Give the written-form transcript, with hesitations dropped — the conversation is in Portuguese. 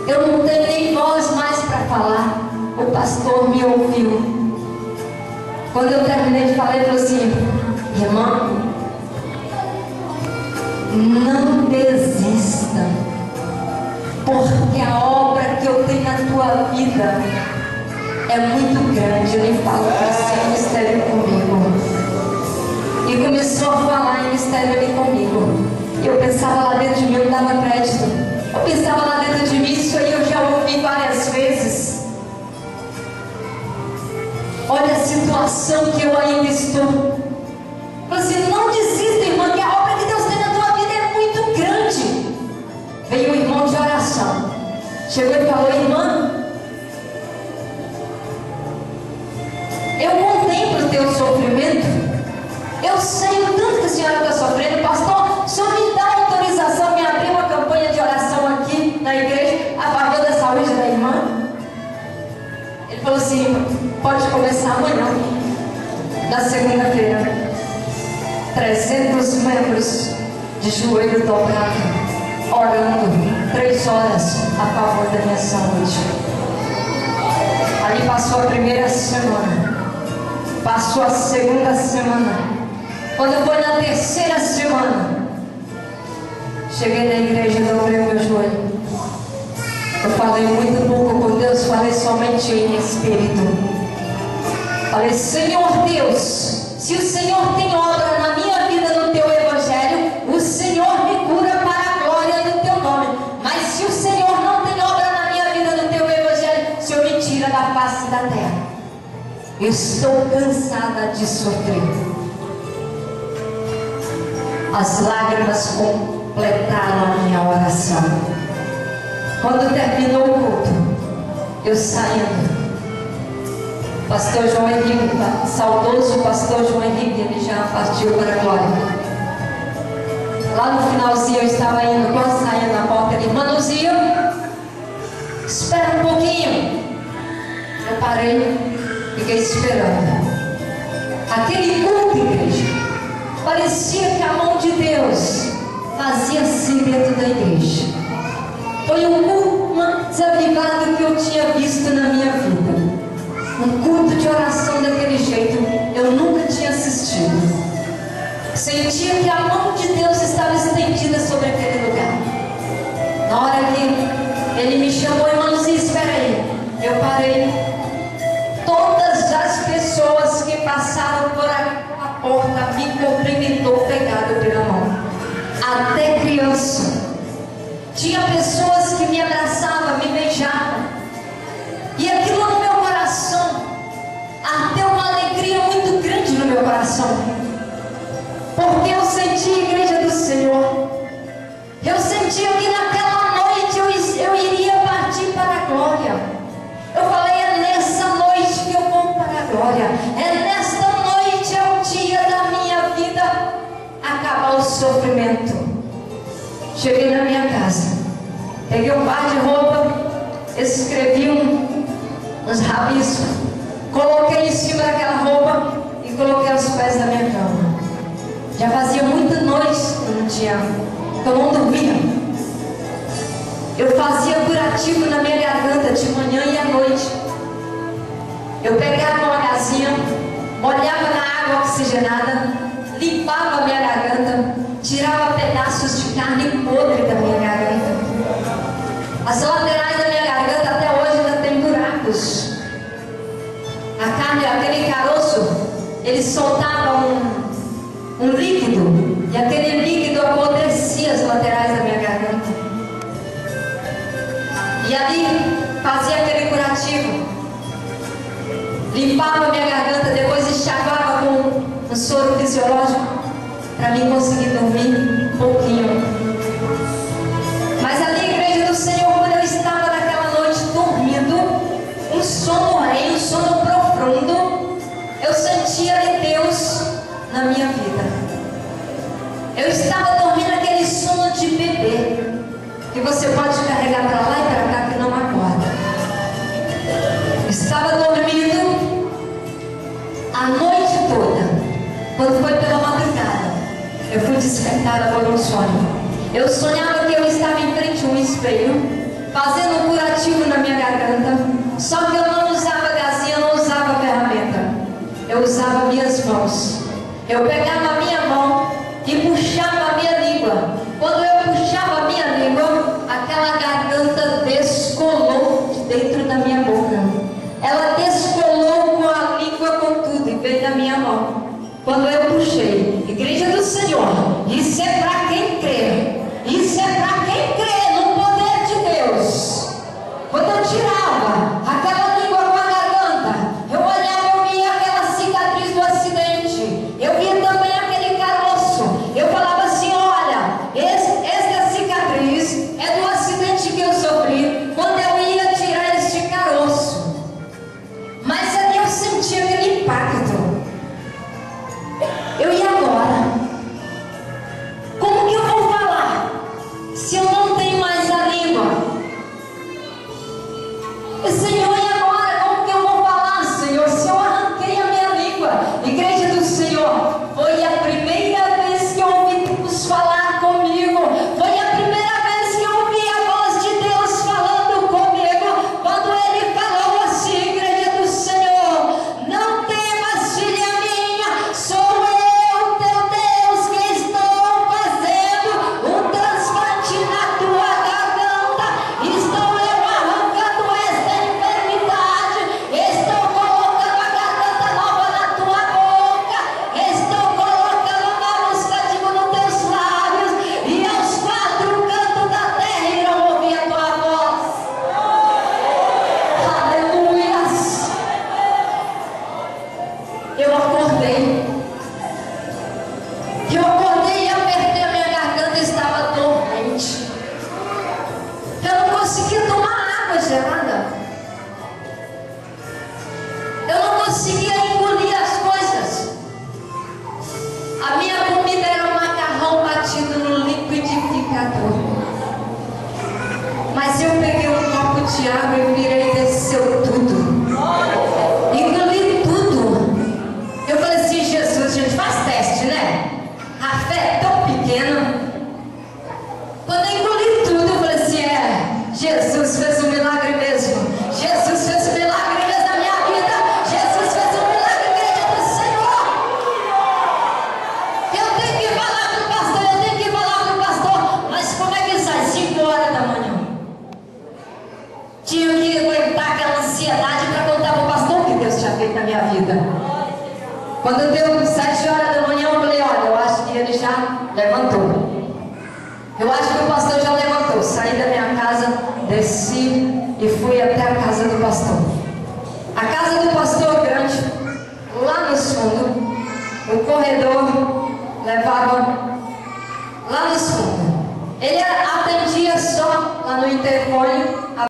Eu não tenho nem voz mais para falar. O pastor me ouviu. Quando eu terminei de falar, ele falou assim: irmã, não desista, porque a obra que eu tenho na tua vida é muito grande. Ele falou assim, mistério comigo. E começou a falar em mistério ali comigo. E eu pensava lá dentro de mim, eu não dava crédito. Eu pensava lá dentro de mim, isso aí eu já ouvi várias vezes. Olha a situação que eu ainda estou. Falei assim, não desista, irmã, que a obra que Deus tem na tua vida é muito grande. Veio um irmão de oração. Chegou e falou: irmã, eu contemplo o teu sofrimento. Eu sei o tanto que a senhora está sofrendo. Pastor, o senhor me dá autorização de abrir uma campanha de oração aqui na igreja a favor da saúde da irmã? Ele falou assim: pode começar amanhã, na segunda-feira. 300 membros de joelho dobrado, orando 3 horas a favor da minha saúde. Ali passou a primeira semana, passou a segunda semana. Quando eu fui na terceira semana, cheguei na igreja e dobrei o meu joelho. Eu falei muito pouco com Deus, falei somente em espírito. Falei: Senhor Deus, se o Senhor tem obra na minha vida no teu evangelho, o Senhor me cura para a glória do teu nome. Mas se o Senhor não tem obra na minha vida no teu evangelho, o Senhor me tira da face da terra. Eu estou cansada de sofrer. As lágrimas completaram a minha oração. Quando terminou o culto, eu saindo, pastor João Henrique, saudoso pastor João Henrique, ele já partiu para a glória. Lá no finalzinho eu estava indo, quase saindo na porta, ele: Manuzia, espera um pouquinho. Eu parei, fiquei esperando. Aquele culto, igreja, parecia que a mão de Deus fazia assim dentro da igreja. Foi um culto mais avivado que eu tinha visto na minha vida. Um culto de oração daquele jeito eu nunca tinha assistido. Sentia que a mão de Deus estava estendida sobre aquele lugar. Na hora que ele me chamou: irmãos, espera aí. Eu parei. Todas as pessoas que passaram por a porta me cumprimentou pegado pela mão. Até criança. Tinha pessoas que me abraçavam, me beijavam. E aquilo no meu coração, até uma alegria muito grande no meu coração. Porque eu senti a igreja do Senhor. Eu sentia que naquela noite eu iria partir para a glória. Eu falei: é nessa noite que eu vou para a glória. É nesta noite, é o dia da minha vida acabar o sofrimento. Cheguei na minha casa, peguei um par de roupa, escrevi uns rabiscos, coloquei em cima daquela roupa e coloquei aos pés da minha cama. Já fazia muita noite que eu não dormia. Eu fazia curativo na minha garganta de manhã e à noite. Eu pegava uma gazinha, molhava na água oxigenada, limpava a minha garganta, tirava pedaços de carne podre da minha garganta. As laterais da minha garganta até hoje ainda tem buracos. A carne, aquele caroço, ele soltava um líquido, e aquele líquido apodrecia as laterais da minha garganta. E ali fazia aquele curativo, limpava a minha garganta, depois enxaguava com um soro fisiológico para mim conseguir dormir um pouquinho. Mas ali, igreja do Senhor, quando eu estava naquela noite dormindo, um sono REM, um sono profundo, eu sentia de Deus na minha vida. Eu estava dormindo aquele sono de bebê, que você pode carregar para lá e para cá que não acorda. Estava dormindo a noite toda. Quando foi pela madrugada, eu fui despertada por um sonho. Eu sonhava que eu estava em frente a um espelho, fazendo um curativo na minha garganta. Só que eu não usava gazinha, eu não usava ferramenta. Eu usava minhas mãos. Eu pegava a minha mão e puxava a minha língua. Quando eu puxava a minha língua, aquela garganta descolou de dentro da minha boca. Ela descolou com a língua, com tudo, e veio na minha mão. Quando eu puxei, Igreja do Senhor, isso é para quem crê. Isso é para quem crê no poder de Deus. Quando eu tirava aquela língua com a garganta, eu olhava, eu via aquela cicatriz do acidente. Eu via também aquele caroço. Eu falava assim, olha, essa cicatriz é do acidente que eu sofri quando eu ia tirar este caroço. Mas ali eu senti aquele impacto. Eu ia agora. Como que eu vou falar se eu não tenho mais a língua? Senhor, e agora? Como que eu vou falar, Senhor, se eu arranquei a minha língua? Igreja do Senhor, foi a primeira vez que eu ouvi Deus falar comigo. Foi a primeira vez que eu ouvi a voz de Deus falando comigo. Quando Ele falou assim, Igreja do Senhor, não temas, filha minha, sou eu, teu Deus, que estou fazendo um transplante na tua garganta. Estou eu arrancando esta enfermidade. Estou colocando a garganta nova na tua boca. Estou colocando novos cânticos nos teus lábios. E aos quatro cantos da terra irão ouvir a tua voz. Aleluias. Eu acordei. Eu acordei e apertei a minha garganta, estava dormente. Eu não conseguia tomar água gelada. Eu não conseguia engolir as coisas. A minha comida era um macarrão batido no liquidificador. Mas eu peguei um copo de água e virei e desceu tudo. Engoli tudo. Eu falei assim, Jesus, gente, faz teste, né? A fé é tão pequena. Quando eu engoli tudo, eu falei assim, Jesus fez um milagre mesmo. Jesus fez um milagre mesmo na minha vida. Jesus fez um milagre, Igreja do Senhor. Eu tenho que falar pro pastor, eu tenho que falar pro pastor. Mas como é que sai? 5 horas da manhã. Tinha que aguentar aquela ansiedade para contar pro pastor o que Deus tinha feito na minha vida. Quando deu 7 horas da manhã, eu falei, olha, eu acho que ele já levantou. Eu acho que o pastor já levantou. Saí da minha casa, desci e fui até a casa do pastor. A casa do pastor grande, lá no fundo, o corredor levava lá no fundo. Ele atendia só lá no interfone.